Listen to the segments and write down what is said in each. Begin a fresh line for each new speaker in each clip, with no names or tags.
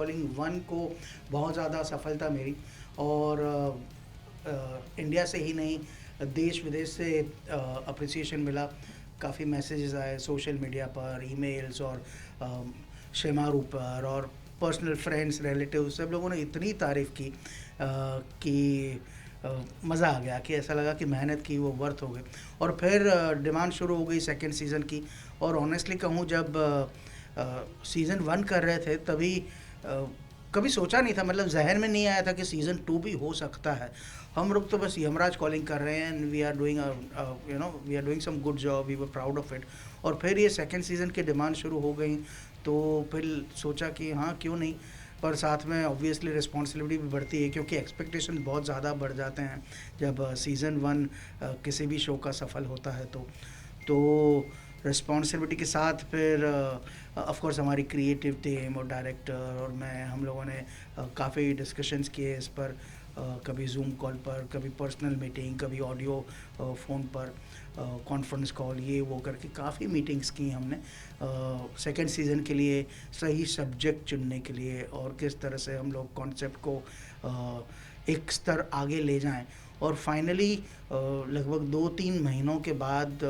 Calling 1 को बहुत ज़्यादा सफलता मिली और इंडिया से ही नहीं, देश विदेश से अप्रिसिएशन मिला। काफ़ी मैसेजेस आए सोशल मीडिया पर, ईमेल्स और शेमारू पर, और पर्सनल फ्रेंड्स रिलेटिव सब लोगों ने इतनी तारीफ़ की कि मज़ा आ गया, कि ऐसा लगा कि मेहनत की वो वर्थ हो गई। और फिर डिमांड शुरू हो गई सेकंड सीज़न की। और ऑनेस्टली कहूँ, जब सीज़न 1 कर रहे थे तभी कभी सोचा नहीं था, मतलब जहन में नहीं आया था कि सीज़न 2 भी हो सकता है। हम लोग तो बस यमराज कॉलिंग कर रहे हैं, and we are doing we are doing some good job, we were proud of it. और फिर ये सेकंड सीज़न की डिमांड शुरू हो गई, तो फिर सोचा कि हाँ क्यों नहीं। पर साथ में ऑब्वियसली रिस्पॉन्सिबिलिटी भी बढ़ती है, क्योंकि एक्सपेक्टेशन बहुत ज़्यादा बढ़ जाते हैं जब सीज़न 1 किसी भी शो का सफल होता है। तो रिस्पॉन्सिबिलिटी के साथ फिर ऑफ कोर्स हमारी क्रिएटिव टीम और डायरेक्टर और मैं, हम लोगों ने काफ़ी डिस्कशंस किए इस पर। कभी जूम कॉल पर, कभी पर्सनल मीटिंग, कभी ऑडियो फ़ोन पर, कॉन्फ्रेंस कॉल, ये वो करके काफ़ी मीटिंग्स की हमने सेकेंड सीज़न के लिए, सही सब्जेक्ट चुनने के लिए, और किस तरह से हम लोग कॉन्सेप्ट को एक स्तर आगे ले जाएं। और फाइनली लगभग 2-3 महीनों के बाद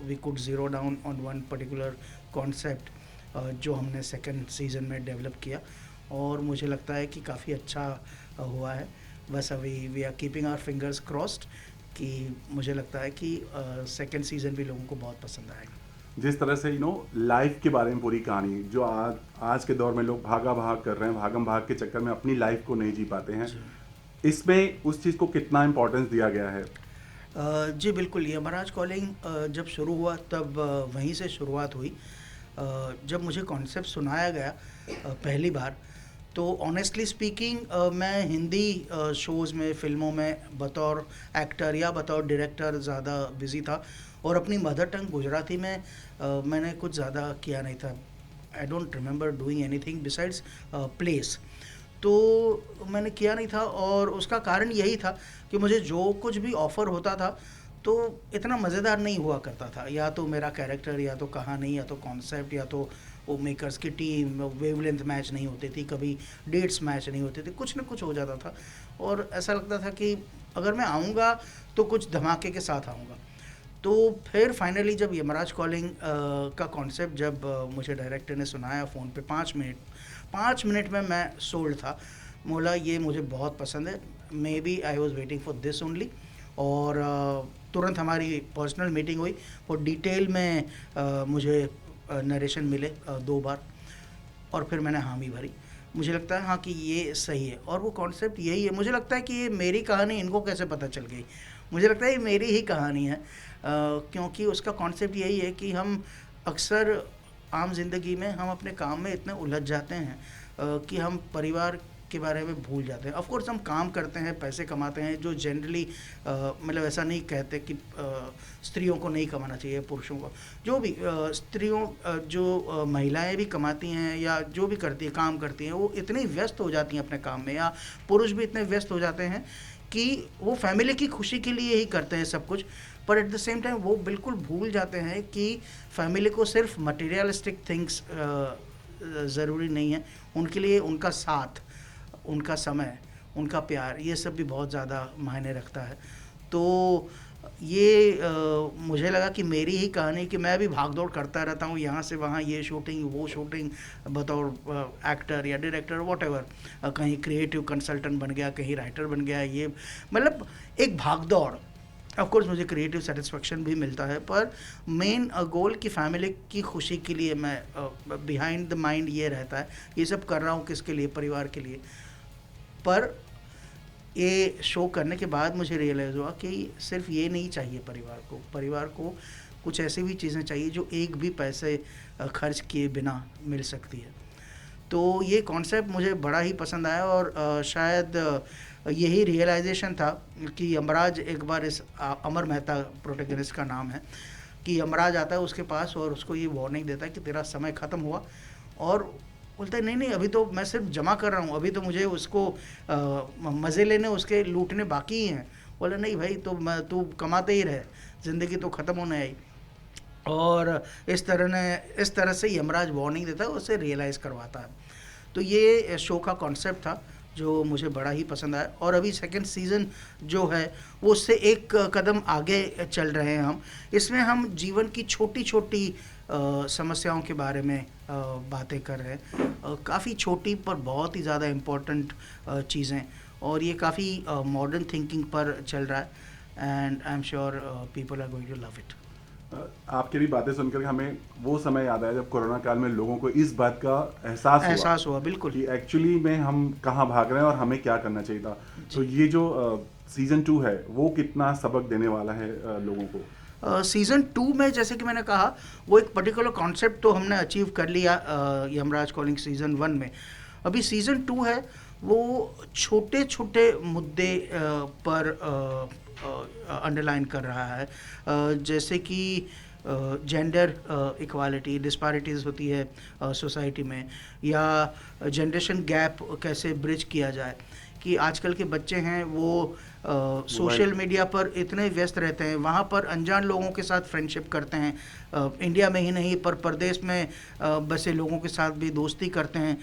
we could zero down on one particular concept जो हमने सेकंड सीज़न में डेवलप किया, और मुझे लगता है कि काफ़ी अच्छा हुआ है। बस अभी we are keeping our fingers crossed कि मुझे लगता है कि सेकंड सीज़न भी लोगों को बहुत पसंद आएगा।
जिस तरह से लाइफ के बारे में पूरी कहानी, जो आज के दौर में लोग भागा भाग कर रहे हैं, भागम भाग के चक्कर में अपनी लाइफ को नहीं जी पाते हैं,
जी
इसमें उस चीज़ को कितना इम्पोर्टेंस दिया गया है?
जी बिल्कुल, ये यमराज कॉलिंग जब शुरू हुआ तब वहीं से शुरुआत हुई। जब मुझे कॉन्सेप्ट सुनाया गया पहली बार, तो ऑनेस्टली स्पीकिंग मैं हिंदी शोज़ में, फ़िल्मों में बतौर एक्टर या बतौर डायरेक्टर ज़्यादा बिज़ी था, और अपनी मदर टंग गुजराती में मैंने कुछ ज़्यादा किया नहीं था। I don't remember doing anything besides place. तो मैंने किया नहीं था, और उसका कारण यही था कि मुझे जो कुछ भी ऑफ़र होता था तो इतना मज़ेदार नहीं हुआ करता था। या तो मेरा कैरेक्टर, या तो कहानी, या तो कॉन्सेप्ट, या तो वो मेकर्स की टीम, वेवलेंथ मैच नहीं होती थी, कभी डेट्स मैच नहीं होते थे, कुछ ना कुछ हो जाता था। और ऐसा लगता था कि अगर मैं आऊँगा तो कुछ धमाके के साथ आऊँगा। तो फिर फाइनली जब यमराज कॉलिंग का कॉन्सेप्ट जब मुझे डायरेक्टर ने सुनाया फ़ोन पे, 5 मिनट में मैं सोल्ड था। बोला ये मुझे बहुत पसंद है, maybe I was waiting for this only. और तुरंत हमारी पर्सनल मीटिंग हुई और डिटेल में मुझे नरेशन मिले 2 बार, और फिर मैंने हामी भरी। मुझे लगता है हाँ कि ये सही है, और वो कॉन्सेप्ट यही है। मुझे लगता है कि ये मेरी कहानी इनको कैसे पता चल गई, मुझे लगता है ये मेरी ही कहानी है। क्योंकि उसका कॉन्सेप्ट यही है कि हम अक्सर आम ज़िंदगी में हम अपने काम में इतने उलझ जाते हैं कि हम परिवार के बारे में भूल जाते हैं। ऑफ कोर्स हम काम करते हैं, पैसे कमाते हैं, जो जनरली मतलब ऐसा नहीं कहते कि स्त्रियों को नहीं कमाना चाहिए, पुरुषों को, जो भी स्त्रियों जो महिलाएं भी कमाती हैं या जो भी करती है, काम करती हैं, वो इतनी व्यस्त हो जाती हैं अपने काम में, या पुरुष भी इतने व्यस्त हो जाते हैं कि वो फैमिली की खुशी के लिए ही करते हैं सब कुछ। पर एट द सेम टाइम वो बिल्कुल भूल जाते हैं कि फैमिली को सिर्फ मटेरियलिस्टिक थिंग्स ज़रूरी नहीं है, उनके लिए उनका साथ, उनका समय, उनका प्यार, ये सब भी बहुत ज़्यादा मायने रखता है। तो ये मुझे लगा कि मेरी ही कहानी, कि मैं भी भाग दौड़ करता रहता हूँ यहाँ से वहाँ, ये शूटिंग वो शूटिंग, बतौर एक्टर या डायरेक्टर वॉटेवर, कहीं क्रिएटिव कंसल्टेंट बन गया, कहीं राइटर बन गया, ये मतलब एक भाग दौड़। ऑफ कोर्स मुझे क्रिएटिव सेटिस्फेक्शन भी मिलता है, पर मेन गोल की फैमिली की खुशी के लिए मैं बिहाइंड द माइंड ये रहता है, ये सब कर रहा हूँ किसके लिए, परिवार के लिए। पर ये शो करने के बाद मुझे रियलाइज़ हुआ कि सिर्फ ये नहीं चाहिए परिवार को कुछ ऐसी भी चीज़ें चाहिए जो एक भी पैसे खर्च किए बिना मिल सकती है। तो ये कॉन्सेप्ट मुझे बड़ा ही पसंद आया, और शायद यही रियलाइजेशन था कि यमराज एक बार इस अमर मेहता प्रोटैगनिस्ट का नाम है, कि यमराज आता है उसके पास और उसको ये वार्निंग देता है कि तेरा समय ख़त्म हुआ, और बोलता है नहीं नहीं, अभी तो मैं सिर्फ जमा कर रहा हूँ, अभी तो मुझे उसको मज़े लेने, उसके लूटने बाकी ही हैं। बोला नहीं भाई, तो तू कमाते ही रहे, ज़िंदगी तो ख़त्म होने आई। और इस तरह से यमराज वार्निंग देता है, उसे रियलाइज़ करवाता है। तो ये शो का कॉन्सेप्ट था जो मुझे बड़ा ही पसंद आया, और अभी सेकंड सीज़न जो है वो उससे एक कदम आगे चल रहे हैं हम। इसमें हम जीवन की छोटी छोटी समस्याओं के बारे में बातें कर रहे हैं, काफ़ी छोटी पर बहुत ही ज़्यादा इम्पोर्टेंट चीज़ें, और ये काफ़ी मॉडर्न थिंकिंग पर चल रहा है, and I am sure people are going to love it.
आपकी भी बातें सुनकर हमें वो समय याद आया जब कोरोना काल में लोगों को इस बात का एहसास
हुआ बिल्कुल
कि एक्चुअली में हम कहाँ भाग रहे हैं और हमें क्या करना चाहिए था। तो ये जो सीजन 2 है वो कितना सबक देने वाला है लोगों को?
सीज़न 2 में जैसे कि मैंने कहा, वो एक पर्टिकुलर कॉन्सेप्ट तो हमने अचीव कर लिया यमराज कॉलिंग सीज़न 1 में। अभी सीज़न 2 है वो छोटे छोटे मुद्दे पर अंडरलाइन कर रहा है, जैसे कि जेंडर इक्वालिटी, डिस्पैरिटीज़ होती है सोसाइटी में, या जनरेशन गैप कैसे ब्रिज किया जाए। कि आजकल के बच्चे हैं वो सोशल मीडिया पर इतने व्यस्त रहते हैं, वहाँ पर अनजान लोगों के साथ फ्रेंडशिप करते हैं, इंडिया में ही नहीं पर परदेश में बसे लोगों के साथ भी दोस्ती करते हैं,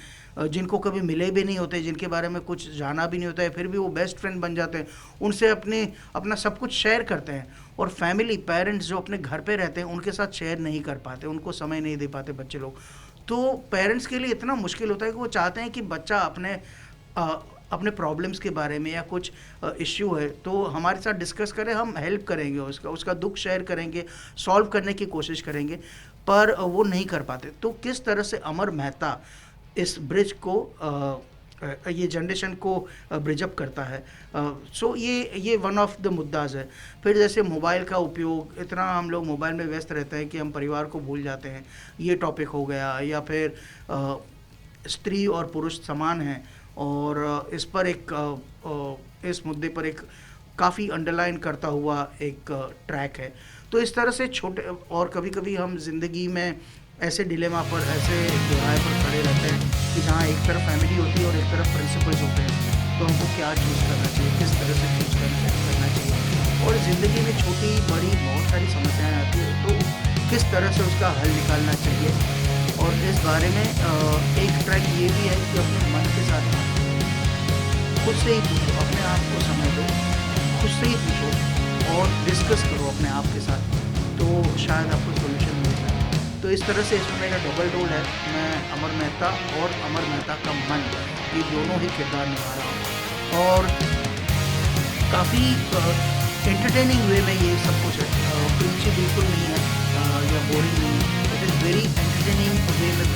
जिनको कभी मिले भी नहीं होते, जिनके बारे में कुछ जाना भी नहीं होता है, फिर भी वो बेस्ट फ्रेंड बन जाते हैं, उनसे अपना सब कुछ शेयर करते हैं। और फैमिली, पेरेंट्स जो अपने घर पे रहते हैं उनके साथ शेयर नहीं कर पाते, उनको समय नहीं दे पाते बच्चे लोग। तो पेरेंट्स के लिए इतना मुश्किल होता है कि वो चाहते हैं कि बच्चा अपने प्रॉब्लम्स के बारे में या कुछ इश्यू है तो हमारे साथ डिस्कस करें, हम हेल्प करेंगे, उसका दुख शेयर करेंगे, सॉल्व करने की कोशिश करेंगे, पर वो नहीं कर पाते। तो किस तरह से अमर मेहता इस ब्रिज को ये जनरेशन को ब्रिजअप करता है। सो ये वन ऑफ द मुद्दाज है। फिर जैसे मोबाइल का उपयोग, इतना हम लोग मोबाइल में व्यस्त रहते हैं कि हम परिवार को भूल जाते हैं, ये टॉपिक हो गया। या फिर स्त्री और पुरुष समान हैं, और इस पर इस मुद्दे पर एक काफ़ी अंडरलाइन करता हुआ एक ट्रैक है। तो इस तरह से छोटे, और कभी कभी हम ज़िंदगी में ऐसे डिलेमा पर, ऐसे दोराहे पर खड़े रहते हैं कि जहाँ एक तरफ फैमिली होती है और एक तरफ प्रिंसिपल्स होते हैं, तो हमको क्या चूज़ करना चाहिए, किस तरह से चूज़ करना चाहिए। और ज़िंदगी में छोटी बड़ी बहुत सारी समस्याएं आती हैं, तो किस तरह से उसका हल निकालना चाहिए। और इस बारे में एक ट्रैक ये भी है कि अपने मन के साथ खुद से ही पूछो, अपने आप को समय दो, खुद से ही पूछो और डिस्कस करो अपने आप के साथ, तो शायद आपको सोल्यूशन मिल जाए। तो इस तरह से इसमें मेरा डबल रोल है, मैं अमर मेहता और अमर मेहता का मन, ये दोनों ही किरदार निभा रहा हूँ। और काफ़ी एंटरटेनिंग वे में ये सब कुछ है, प्रीची बिल्कुल नहीं है या बोरिंग नहीं है। इट इज़ वेरी एंटरटेनिंग वे में